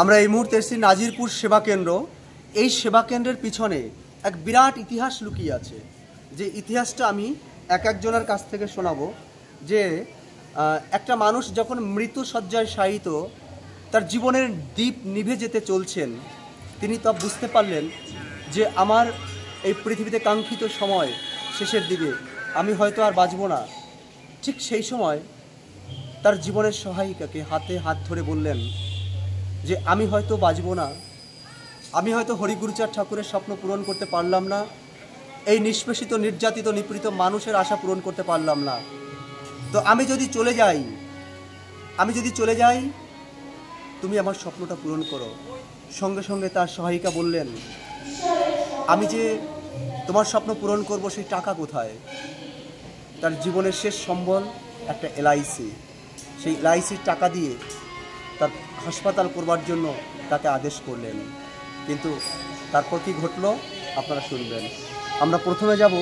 আমরা এই মুহূর্তে এসেছি নাজিরপুর সেবা কেন্দ্র। এই সেবা কেন্দ্রের পিছনে এক বিরাট ইতিহাস লুকিয়ে আছে, যে ইতিহাসটা আমি একজনের কাছ থেকে শোনাবো। যে একটা মানুষ যখন মৃত্যু শয্যায় শায়িত, তার জীবনের দীপ নিভে যেতে চলছেন, তিনি তো বুঝতে পারলেন যে আমার এই পৃথিবীতে কাঙ্ক্ষিত সময় শেষের দিকে, আমি হয়তো আর বাঁচব না। ঠিক সেই সময় তার জীবনের সহায়িকাকে হাতে হাত ধরে বললেন যে আমি হয়তো বাঁচব না, আমি হয়তো হরিগুরুচাঁদ ঠাকুরের স্বপ্ন পূরণ করতে পারলাম না, এই নিষ্পেষিত নির্যাতিত নিপীড়িত মানুষের আশা পূরণ করতে পারলাম না, তো আমি যদি চলে যাই তুমি আমার স্বপ্নটা পূরণ করো। সঙ্গে সঙ্গে তার সহায়িকা বললেন, আমি যে তোমার স্বপ্ন পূরণ করব সেই টাকা কোথায়? তার জীবনের শেষ সম্বল একটা এলআইসি, সেই এলআইসির টাকা দিয়ে তার হাসপাতাল করবার জন্য তাকে আদেশ করলেন। কিন্তু তারপর কি ঘটলো আপনারা শুনবেন। আমরা প্রথমে যাব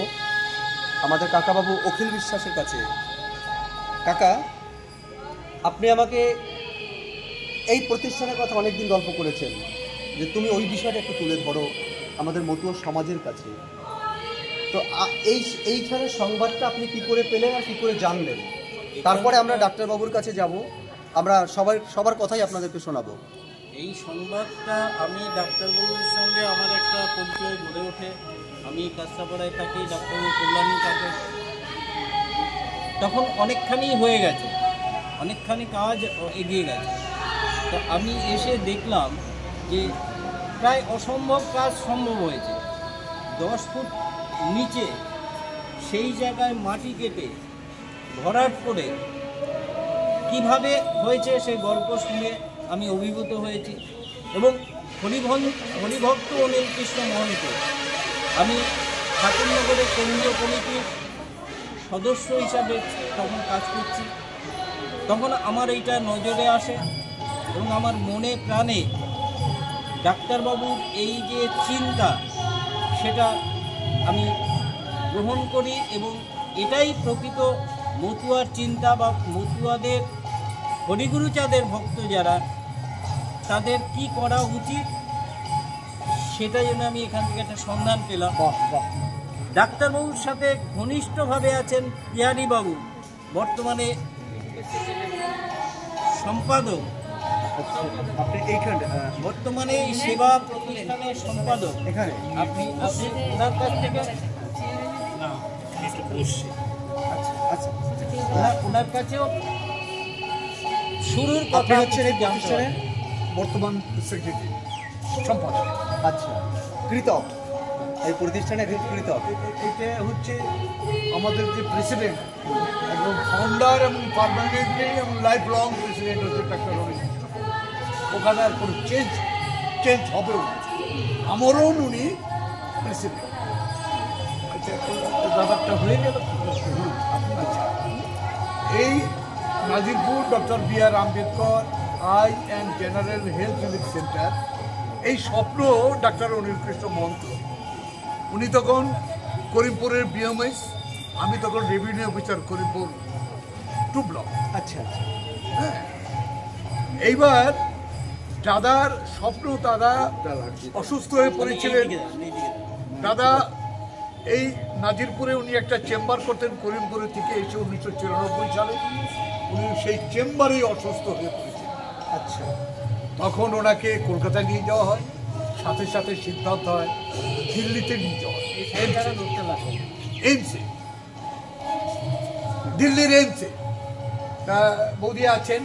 আমাদের কাকাবাবু অখিল বিশ্বাসের কাছে। কাকা, আপনি আমাকে এই প্রতিষ্ঠানের কথা অনেকদিন গল্প করেছেন, যে তুমি ওই বিষয়টা একটু তুলে ধরো আমাদের মতুয়া সমাজের কাছে। তো এইখানে সংবাদটা আপনি কি করে পেলেন আর কি করে জানলেন? তারপরে আমরা ডাক্তারবাবুর কাছে যাব, আমরা সবার কথাই আপনাদেরকে শোনাবো। এই সংবাদটা আমি ডাক্তারবাবুর সঙ্গে আমার একটা পরিচয় গড়ে ওঠে। আমি কাস্তাপাড়ায় থাকি, ডাক্তারবাবু কল্যাণী থাকে। তখন অনেকখানি হয়ে গেছে, অনেকখানি কাজ এগিয়ে গেছে। তো আমি এসে দেখলাম যে প্রায় অসম্ভব কাজ সম্ভব হয়েছে। 10 ফুট নিচে সেই জায়গায় মাটি কেটে ভরাট করে কিভাবে হয়েছে সেই গল্প শুনে আমি অভিভূত হয়েছি। এবং হরিভক্ত অনিল কৃষ্ণ মহন্ত, আমি ঠাকুরনগরের কেন্দ্রীয় কমিটির সদস্য হিসাবে তখন কাজ করছি। তখন আমার এইটা নজরে আসে এবং আমার মনে প্রাণে ডাক্তারবাবুর এই যে চিন্তা, সেটা আমি গ্রহণ করি এবং এটাই প্রকৃত মতুয়ার চিন্তা, বা মতুয়াদের হরিগুরুচাঁদের ভক্ত যারা, তাদের কি করা উচিত সেটা জন্য আমি এখান থেকে একটা সন্ধান পেলাম। ডাক্তারবাবুর সাথে ঘনিষ্ঠভাবে আছেন পিয়ারিবাবু, বর্তমানে সম্পাদক, বর্তমানে সেবা প্রতিষ্ঠানের সম্পাদক। এখানে আপনি ওনার কাছ থেকে ওনার কাছেও শুরুর কথা হচ্ছে বর্তমান সেক্রেটারি সম্পাদক। আচ্ছা, কৃতক এই প্রতিষ্ঠানের কৃতক। এটা হচ্ছে আমাদের যে প্রেসিডেন্ট, একদম ফাউন্ডার এবং পার্মানেন্টলি এবং লাইফ লং প্রেসিডেন্ট হচ্ছে ডাক্তার রবীন্দ্র। ওখানে আর কোনো চেঞ্জ হবেও না, আমরও উনি প্রেসিডেন্ট। আচ্ছা, ব্যাপারটা হয়ে গেল। আচ্ছা, এই Nazirpur doctor B.R.. Ambedkar I and general health relief centre, এই স্বপ্ন ডাক্তার অনিল কৃষ্ণ মহন্ত। উনি তখন করিমপুরের বিএমএস, আমি তখন রেভিনিউ অফিসার করিমপুর 2 ব্লক। আচ্ছা, হ্যাঁ, এইবার দাদার স্বপ্ন, দাদা অসুস্থ হয়ে পড়েছিলেন। দাদা এই নাজিরপুরে উনি একটা চেম্বার করতেন, করিমপুরের থেকে এসে 1994 সালে উনি সেই চেম্বারেই অসুস্থ হয়ে পড়েছেন। আচ্ছা, তখন ওনাকে কলকাতায় নিয়ে যাওয়া হয়, সাথে সাথে সিদ্ধান্ত হয় দিল্লিতে নিয়ে যাওয়া হয়, এইমসে, দিল্লির এইমসে। বৌদি আছেন,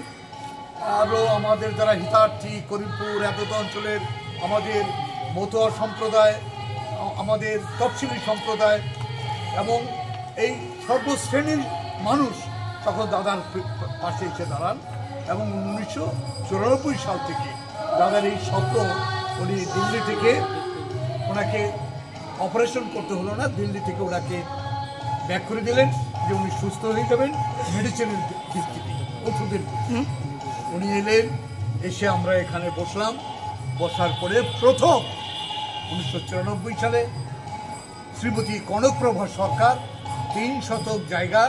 আরও আমাদের যারা হিতার্থী, করিমপুর এতটা অঞ্চলের আমাদের মতুয়া সম্প্রদায়, আমাদের তফসিলি সম্প্রদায় এবং এই সর্বশ্রেণীর মানুষ তখন দাদার পাশে এসে দাঁড়ান। এবং 1994 সাল থেকে দাদার এই স্বপ্ন, উনি দিল্লি থেকে, ওনাকে অপারেশন করতে হলো না, দিল্লি থেকে ওনাকে ব্যাক করে দিলেন যে উনি সুস্থ হয়ে যাবেন মেডিসিনের ভিত্তিতে, ওষুধের। উনি এলেন, এসে আমরা এখানে বসলাম। বসার পরে প্রথম 1994 সালে শ্রীমতী কনকপ্রভা সরকার 3 শতক জায়গা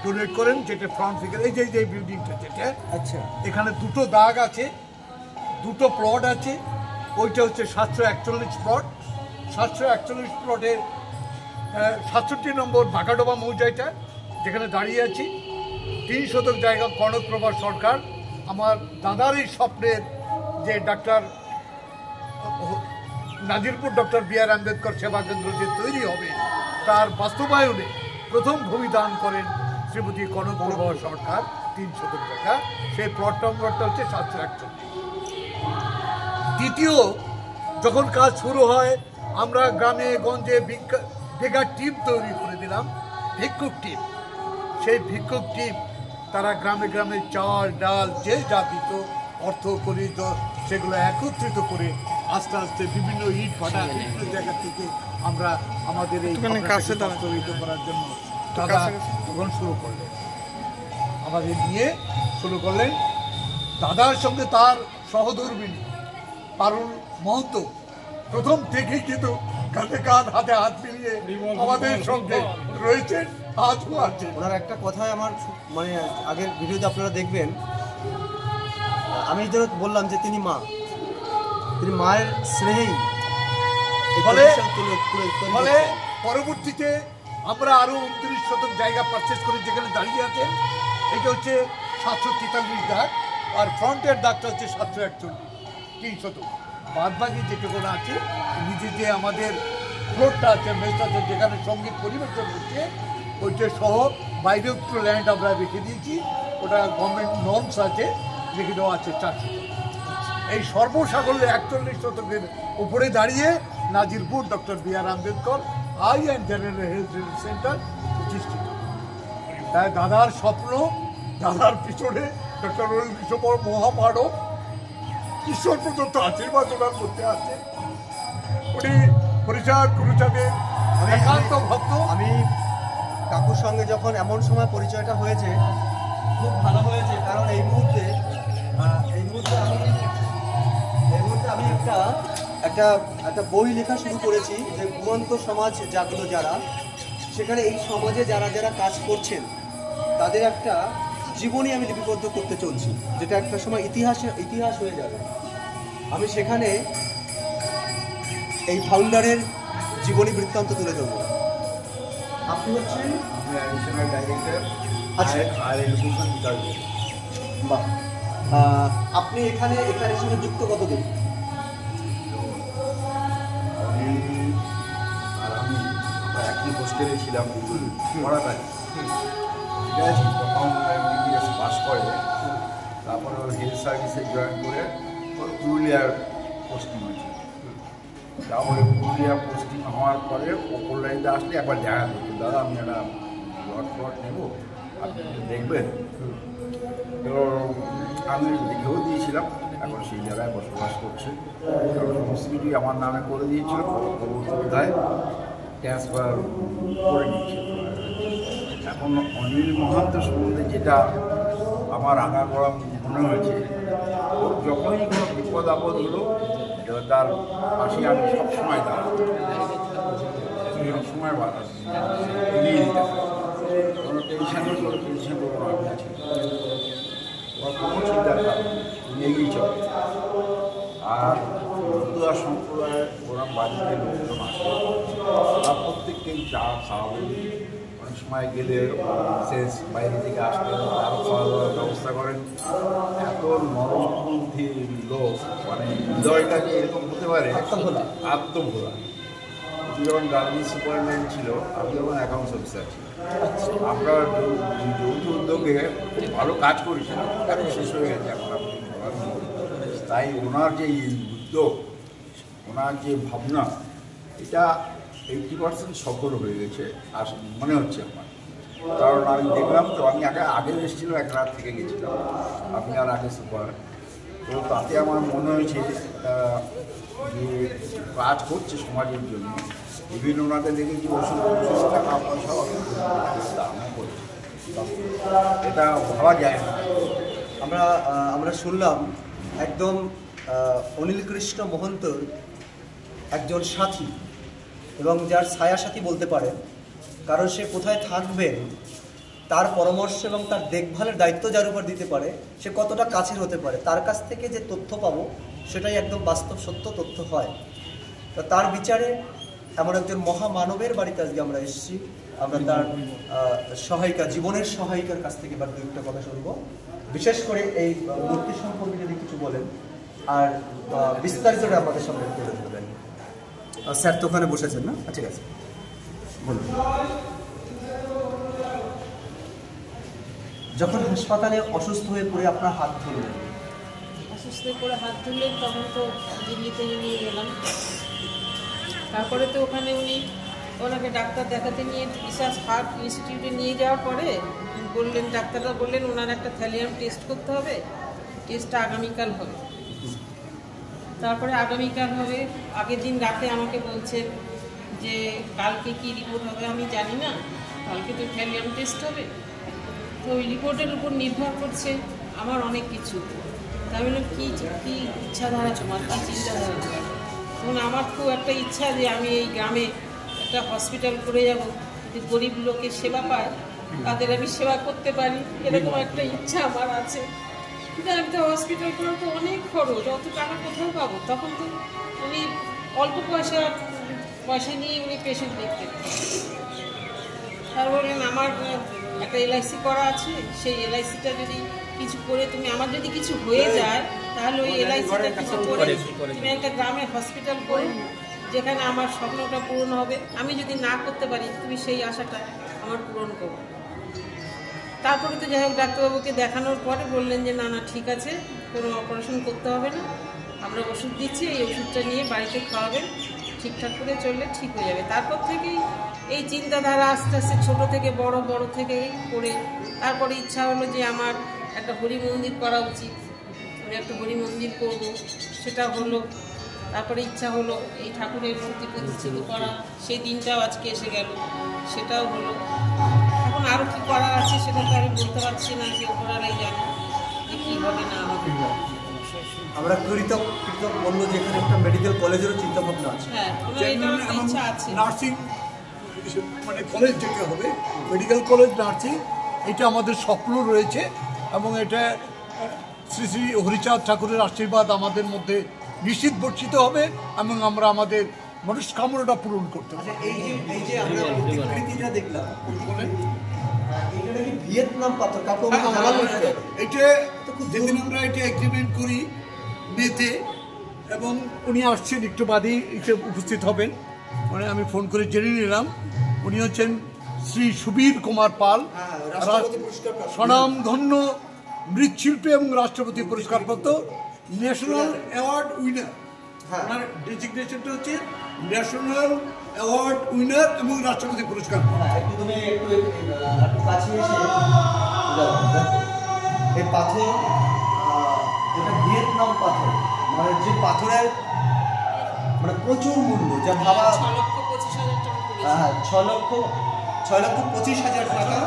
ডোনেট করেন, যেটা ফ্রন্ট ফিগার, এই যে বিল্ডিংটা, যেটা। আচ্ছা, এখানে দুটো দাগ আছে, দুটো প্লট আছে, ওইটা হচ্ছে 741 প্লট। 741 প্লটের 67 নম্বর বাঘাডোবা মৌজাটা যেখানে দাঁড়িয়ে আছি। 3 শতক জায়গা কনকপ্রভা সরকার আমার দাদার এই স্বপ্নের যে doctor Nazirpur doctor B.R.. Ambedkar সেবা কেন্দ্র যে তৈরি হবে তার বাস্তবায়নে প্রথম ভূমিদান করেন শ্রীমতী কনকপ্রভা সরকার। 3 শতক জায়গা, সেই প্লট নম্বরটা হচ্ছে 741। দ্বিতীয় যখন কাজ শুরু হয় আমরা গ্রামে গঞ্জে বেকার টিম তৈরি করে দিলাম, ভিক্ষুক টিম। সেই ভিক্ষুক টিম তারা গ্রামে গ্রামে চাল ডাল যে যা দিত, অর্থ খরিদ, সেগুলো একত্রিত করে আস্তে আস্তে বিভিন্ন ইট ভাটা বিভিন্ন জায়গা থেকে আমরা আমাদের এই বাস্তবায়িত করার জন্য দাদা তখন শুরু করলেন, আমাদের নিয়ে শুরু করলেন। দাদার সঙ্গে তার সহধর্মিণী পারুল মহন্ত প্রথম থেকেই কিন্তু কাঁধে কাঁধ হাতে হাত মিলিয়ে আমাদের সঙ্গে রয়েছেন, আজও আছেন। ওনার একটা কথায় আমার মানে আগের ভিডিওতে আপনারা দেখবেন, আমি যেটা বললাম যে তিনি মায়ের স্নেহেই ফলে পরবর্তীতে আমরা আরো 29 শতক জায়গা পারচেস করে যেখানে দাঁড়িয়ে আছেন, এটা হচ্ছে 743 দাগ, আর ফ্রন্টের দাগটা হচ্ছে 741, 3 শতক। বাদবাকি যেটুকু আছে নিচে যে আমাদের ফ্লোরটা আছে, মেসটা আছে, যেখানে সঙ্গীত পরিবেশন হচ্ছে, ওইটা সহ বাইরে একটু ল্যান্ড আমরা রেখে দিয়েছি। ওটা গভর্নমেন্ট নর্মস আছে, রেখে দেওয়া আছে 4 শতক। এই সর্বসাকল্যে 41 শতকের উপরে দাঁড়িয়ে Nazirpur doctor B.R.. Ambedkar I and general health centre প্রতিষ্ঠিত। তাই দাদার স্বপ্ন, দাদার পিছনে ডক্টর বিশ্বপর মহামানব ঈশ্বর প্রদত্ত আশীর্বাদ ওনার মধ্যে আছে। উনি পরিচয় গুরুচাঁদের একান্ত ভক্ত। আমি কাকুর সঙ্গে যখন এমন সময় পরিচয়টা হয়েছে, খুব ভালো হয়েছে, কারণ এই মুহূর্তে আমি একটা বই লেখা শুরু করেছি, যে ঘুমন্ত সমাজ জাগলো যারা, সেখানে এই সমাজে যারা যারা কাজ করছেন তাদের একটা জীবনী আমি লিপিবদ্ধ করতে চলছি, যেটা একটা সময় ইতিহাস হয়ে যাবে। আমি সেখানে এই ফাউন্ডারের জীবনী বৃত্তান্ত তুলে ধরব। আপনি হচ্ছেন অ্যাডিশনাল ডাইরেক্টর আচ্ছা আর এডুকেশন বিকাশ। বাহ, আপনি এখানে সঙ্গে যুক্ত কতদিন? আর আমি একই হোস্টেলে ছিলাম পড়াকালীন, ঠিক আছে। প্রথম এমবিবিএস পাস করে, তারপরে ওর হেলথ সার্ভিসে জয়েন করে ওর পুরুলিয়ার পোস্টিং হয়েছে। তারপরে পুরুলিয়া পোস্টিং হওয়ার পরে ও কল্যাণীতে আসলে একবার দেখা করতো, দাদা আমি একটা প্লট নেবো, আপনি দেখবেন। তো আমি লিখেও দিয়েছিলাম, এখন সেই জায়গায় বসবাস করছে। সমস্ত কিছুই আমার নামে করে দিয়েছিল, কোথায় ট্রান্সফার করে নিয়েছিল। এখন অনিল মহান্ত সম্বন্ধে যেটা আমার আগাগোড়া মনে হয়েছে, ওর যখনই কোনো বিপদ আপদ হলো তার পাশে আমি সবসময় দাঁড়াবো, সবসময় এগিয়ে দিতে হবে। কোনো টেনশন করবো না, আমি আছি, ওর কোনো চিন্তার কারণ তুমি এগিয়ে চলো। আর মতুয়া সম্প্রদায় ওরা বাড়িতে লোকজন আসে, ওরা প্রত্যেককেই চা খাওয়াবে। অনেক সময় গেলে শেষ বাইরে থেকে আসলে আরও খাওয়া দাওয়ার ব্যবস্থা করেন। এত নরমপন্থী লোক, মানে হৃদয়টা যে এরকম হতে পারে আত্মভোলা। যখন গার্মেন্টস সুপারম্যান ছিল, আমি যখন অ্যাকাউন্টস অফিসার ছিল, আমরা যৌথ উদ্যোগে ভালো কাজ করেছিলাম, এখন শেষ হয়ে গেছে, এখন আপনি তাই ওনার যে উদ্যোগ, ওনার যে ভাবনা, এটা 80% সফল হয়ে গেছে আর মনে হচ্ছে আমার। কারণ আমি দেখলাম তো, আমি আগে এসেছিলাম, এক রাত থেকে গেছিলাম, আপনি আর আগে সুপার। তো তাতে আমার মনে হয়েছে যে কাজ করছে সমাজের জন্য। বিভিন্ন ওনাদের দেখেছি ওষুধ টাকা পয়সাও দামও করছে, এটা ভাবা যায় না। আমরা শুনলাম একদম অনিল কৃষ্ণ মহন্তর একজন সাথী, এবং যার ছায়া সাথী বলতে পারেন, কারণ সে কোথায় থাকবেন তার পরামর্শ এবং তার দেখভালের দায়িত্ব যার উপর দিতে পারে সে কতটা কাছের হতে পারে, তার কাছ থেকে যে তথ্য পাবো সেটাই একদম বাস্তব সত্য তথ্য হয়। তো তার বিচারে এমন একজন মহামানবের বাড়িতে আজকে আমরা এসেছি। আমরা তার সহায়িকা, জীবনের সহায়িকার কাছ থেকে এবার 2-1টা কথা শুনবো, বিশেষ করে এই মূর্তি সম্পর্কে যদি কিছু বলেন আর বিস্তারিতটা আমাদের সামনে তুলে ধরবেন। স্যার তো ওখানে বসেছেন না? ঠিক আছে, বলুন। যখন হাসপাতালে অসুস্থ হয়ে পড়ে আপনার হাত ধরলেন, অসুস্থ করে হাত ধরলেন, তখন তো দিল্লিতে নিয়ে গেলাম। তারপরে তো ওখানে ওনাকে ডাক্তার দেখাতে নিয়ে রিসার্চ হার্ট ইনস্টিটিউটে নিয়ে যাওয়ার পরে বললেন, ডাক্তাররা বললেন ওনার একটা থ্যালিয়াম টেস্ট করতে হবে, টেস্টটা আগামীকাল হবে। তারপরে আগামীকাল হবে, আগের দিন রাতে আমাকে বলছেন যে কালকে কি রিপোর্ট হবে আমি জানি না, কালকে তো থ্যালিয়াম টেস্ট হবে। তো ওই রিপোর্টের উপর নির্ভর করছে আমার অনেক কিছু। তাই বললাম কী ইচ্ছাধারা তোমার, কী চিন্তাধারা? তখন আমার খুব একটা ইচ্ছা যে আমি এই গ্রামে একটা হসপিটাল করে যাব, যে গরিব লোকের সেবা পায় তাদের আমি সেবা করতে পারি, এরকম একটা ইচ্ছা আমার আছে। কিন্তু একটা হসপিটাল করার তো অনেক খরচ, অত টাকা কোথাও পাবো? তখন তো উনি অল্প পয়সা নিয়ে উনি পেশেন্ট দেখতেন। আর বললেন আমার একটা এলআইসি করা আছে, সেই এলআইসিটা যদি কিছু করে তুমি, আমার যদি কিছু হয়ে যায় তাহলে ওই এলআইসিটা কিছু করে তুমি একটা গ্রামে হসপিটাল করো, যেখানে আমার স্বপ্নটা পূরণ হবে। আমি যদি না করতে পারি তুমি সেই আশাটা আমার পূরণ করো। তারপরে তো যাই হোক ডাক্তারবাবুকে দেখানোর পরে বললেন যে না না ঠিক আছে, কোনো অপারেশন করতে হবে না, আমরা ওষুধ দিচ্ছি, এই ওষুধটা নিয়ে বাড়িতে খাওয়াবেন, ঠিকঠাক করে চললে ঠিক হয়ে যাবে। তারপর থেকেই এই চিন্তাধারা আস্তে আস্তে ছোটো থেকে বড় থেকেই করে তারপরে ইচ্ছা হলো যে আমার একটা হরি মন্দির করা উচিত, আমি একটা হরি মন্দির করব, সেটা হলো। তারপরে ইচ্ছা হলো এই ঠাকুরের মূর্তি প্রতিষ্ঠিত করা, সেই দিনটাও আজকে এসে গেল, সেটাও হলো। এখন আরও কী করার আছে সেটা তো আমি বলতে পারছি না, কেউ করারাই জানে যে কী হবে না হবে। আমরা কৃতক বললো যে এখানে একটা মেডিকেল কলেজেরও চিন্তা ভাবনা আছে। হ্যাঁ, এটার একটা ইচ্ছা আছে। নার্সিং মানে কলেজ যেটা হবে, মেডিকেল কলেজ নার্সিং, এটা আমাদের স্বপ্ন রয়েছে এবং এটা শ্রী শ্রী হরিচাঁদ ঠাকুরের আশীর্বাদ আমাদের মধ্যে নিশ্চিত বর্ষিত হবে এবং আমরা আমাদের মনস্কামনাটা পূরণ করতে হবে। এই যে আমরা প্রতিকৃতিটা দেখলাম, এটা কি ভিয়েতনাম পাথর? কাকু এটা যেদিন আমরা এটা এগ্রিমেন্ট করি মেতে, এবং উনি আসছেন একটু বাদেই এসে উপস্থিত হবেন, মানে আমি ফোন করে জেনে নিলাম উনি হচ্ছেন শ্রী সুবীর কুমার পাল, স্বনামধন্য মৃৎশিল্পী এবং রাষ্ট্রপতি পুরস্কারপ্রাপ্ত ন্যাশনাল অ্যাওয়ার্ড উইনার। ওনার ডেজিগনেশনটা হচ্ছে ন্যাশনাল অ্যাওয়ার্ড উইনার এবং রাষ্ট্রপতি পুরস্কার। এই পাথর, এটা ভিয়েতনাম পাথর, মানে যে পাথরের মানে প্রচুর মূল্য, যা ভাবা 6,25,000 টাকা পড়েছে। 6,25,000 টাকা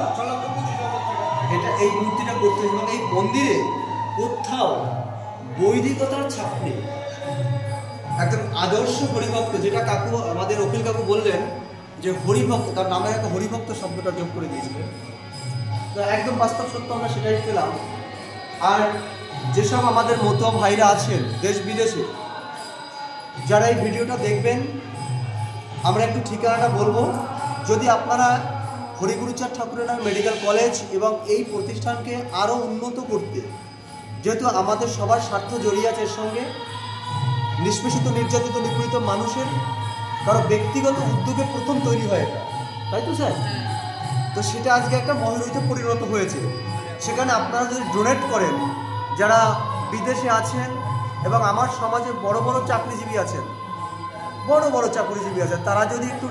এটা এই মূর্তিটা করতে। এবং এই মন্দিরে কোথাও বৈদিকতার ছাপ নেই, একদম আদর্শ হরিভক্ত, যেটা কাকু আমাদের অখিল কাকু বললেন যে হরিভক্ত, তার নামে একটা হরিভক্ত শব্দটা যোগ করে দিয়েছিলেন। তো একদম বাস্তব সত্য আমরা সেটাই পেলাম। আর যেসব আমাদের মতো ভাইরা আছেন দেশ বিদেশে, যারা এই ভিডিওটা দেখবেন, আমরা একটু ঠিকানাটা বলবো। যদি আপনারা হরিগুরুচাঁদ ঠাকুরের নামে মেডিকেল কলেজ এবং এই প্রতিষ্ঠানকে আরও উন্নত করতে, যেহেতু আমাদের সবার স্বার্থ জড়িয়ে আছে এর সঙ্গে, নিষ্পেষিত নির্যাতিত নিপীড়িত মানুষের কারো ব্যক্তিগত উদ্যোগে প্রথম তৈরি হয় এটা, তাই তো স্যার? তো সেটা আজকে একটা মহিরুতে পরিণত হয়েছে। সেখানে আপনারা যদি ডোনেট করেন, যারা বিদেশে আছেন এবং আমার সমাজে বড় বড় চাকরিজীবী আছেন, তারা যদি একটু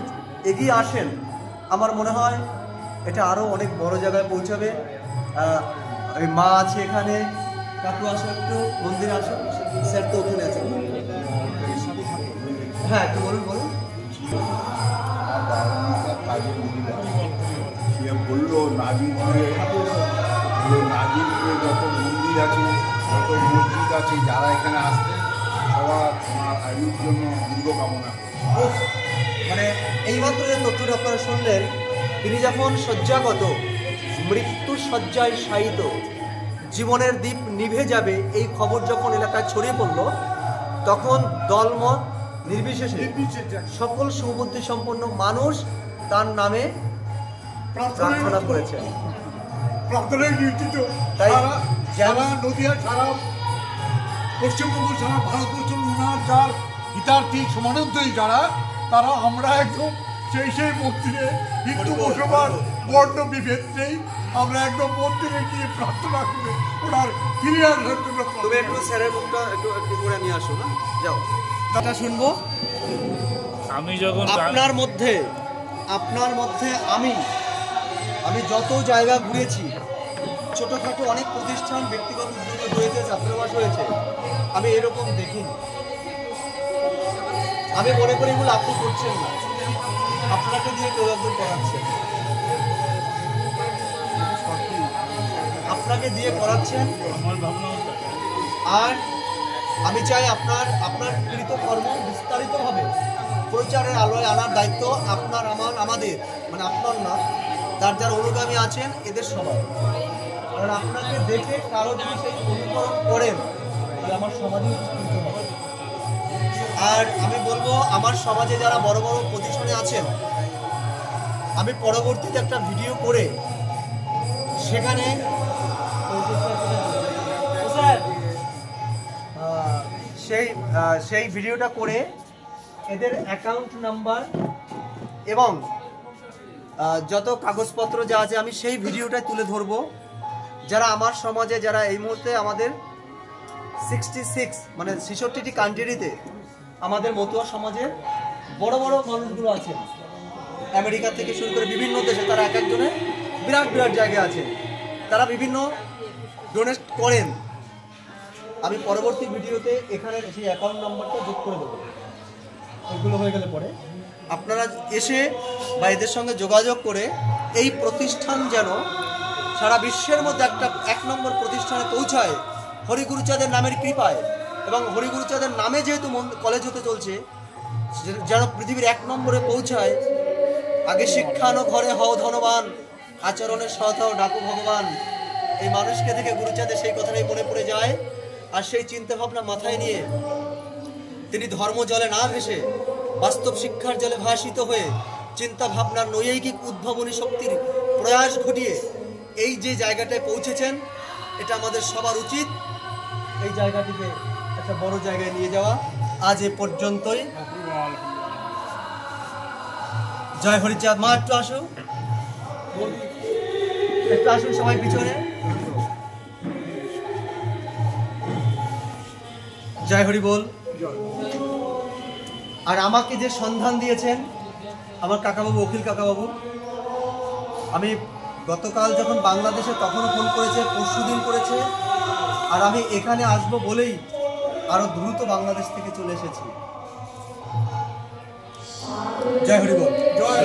এগিয়ে আসেন, আমার মনে হয় এটা আরও অনেক বড় জায়গায় পৌঁছাবে। এই মা আছে এখানে, কাকু আসো একটু, মন্দিরে আসো, স্যার তো ওখানে আছেন। হ্যাঁ একটু বলুন। সে বললো নাজিরপুরে যত মন্দির আছে, যত মসজিদ আছে, যারা এখানে আসছে সবার তোমার আয়ুর জন্য দীর্ঘ কামনা করে। মানে এইমাত্র যে তথ্যটা আপনারা শুনলেন, তিনি যখন শয্যাগত মৃত্যুর শয্যায় শায়িত, জীবনের দীপ নিভে যাবে, এই খবর যখন এলাকায় ছড়িয়ে পড়ল, তখন দলমত নির্বিশেষে সকল সুবুদ্ধি সম্পন্ন মানুষ তার নামে প্রার্থনা করেছে। প্রার্থনায় নিয়োজিত তাই সারা নদিয়া, সারা পশ্চিমবঙ্গ, সারা ভারতবর্ষ, ওনার যার হিতার্থী সমানোদ্দয়ী যারা, তারা আমরা একদম সেই মন্দিরে হিন্দু মুসলমান বর্ণ বিভেদ নেই, আমরা একদম মন্দিরে গিয়ে প্রার্থনা করে ওনার ফিরে আসার জন্য। তুমি একটু স্যারের মুখটা একটু করে নিয়ে আসো না, যাও কথা শুনবো। আমি যখন আপনার মধ্যে আমি যত জায়গা ঘুরেছি, ছোটখাটো অনেক প্রতিষ্ঠান, ব্যক্তিগত উদ্যোগ হয়েছে, ছাত্রাবাস হয়েছে, আমি এরকম দেখিনি। আমি মনে করি এগুলো আপনি করছেন না, আপনাকে দিয়ে কেউ একজন করাচ্ছেন, আপনাকে দিয়ে করাচ্ছেন। আমার ভাবনা, আর আমি চাই আপনার কৃতকর্ম বিস্তারিতভাবে প্রচারের আলোয় আনার দায়িত্ব আপনার, আমাদের, মানে আপনার না, যার যার অনুগামী আছেন এদের সবাই। কারণ আপনাকে দেখে কারো যদি সেই অনুকরণ করেন, তাহলে আমার সমাজে উপকৃত হবে। আর আমি বলবো, আমার সমাজে যারা বড় বড় পজিশনে আছেন, আমি পরবর্তীতে একটা ভিডিও করে সেখানে সেই ভিডিওটা করে এদের অ্যাকাউন্ট নাম্বার এবং যত কাগজপত্র যা আছে আমি সেই ভিডিওটা তুলে ধরবো। যারা আমার সমাজে, যারা এই মুহূর্তে আমাদের 66 মানে 66টি কান্ট্রিতে আমাদের মতুয়া সমাজের বড় বড় মানুষগুলো আছে, আমেরিকা থেকে শুরু করে বিভিন্ন দেশে, তারা এক একজনে বিরাট বিরাট জায়গায় আছে, তারা বিভিন্ন ডোনেট করেন। আমি পরবর্তী ভিডিওতে এখানে সেই অ্যাকাউন্ট নাম্বারটা যোগ করে দেবো। এগুলো হয়ে গেলে পরে আপনারা এসে বা এদের সঙ্গে যোগাযোগ করে এই প্রতিষ্ঠান যেন সারা বিশ্বের মধ্যে একটা 1 নম্বর প্রতিষ্ঠানে পৌঁছায় হরিগুরুচাঁদের নামের কৃপায়। এবং হরিগুরুচাঁদের নামে যেহেতু কলেজ হতে চলছে, যেন পৃথিবীর 1 নম্বরে পৌঁছায়। আগে শিক্ষানো ঘরে হও ধনবান, আচরণের সহায়তাও ডাকু ভগবান। এই মানুষকে থেকে গুরুচাঁদের সেই কথাটাই মনে পড়ে যায়। আর সেই চিন্তাভাবনা মাথায় নিয়ে তিনি ধর্ম জলে না ভেসে বাস্তব শিক্ষার জলে ভাসিত হয়ে চিন্তা ভাবনার নৈয়ায়িক উদ্ভাবনী শক্তির প্রয়াস ঘটিয়ে এই যে জায়গাটায় পৌঁছেছেন, এটা আমাদের সবার উচিত এই জায়গাটিকে একটা বড় জায়গায় নিয়ে যাওয়া। আজ এ পর্যন্তই। জয় হরিচাঁদ। মা একটু আসো, একটু আসুন সবাই পিছনে। জয় হরি বল। আর আমাকে যে সন্ধান দিয়েছেন আমার কাকাবাবু, অখিল কাকাবাবু, আমি গতকাল যখন বাংলাদেশে তখনও ফোন করেছে, পরশুদিন করেছে। আর আমি এখানে আসবো বলেই আরো দ্রুত বাংলাদেশ থেকে চলে এসেছি। জয় হরি বল। জয়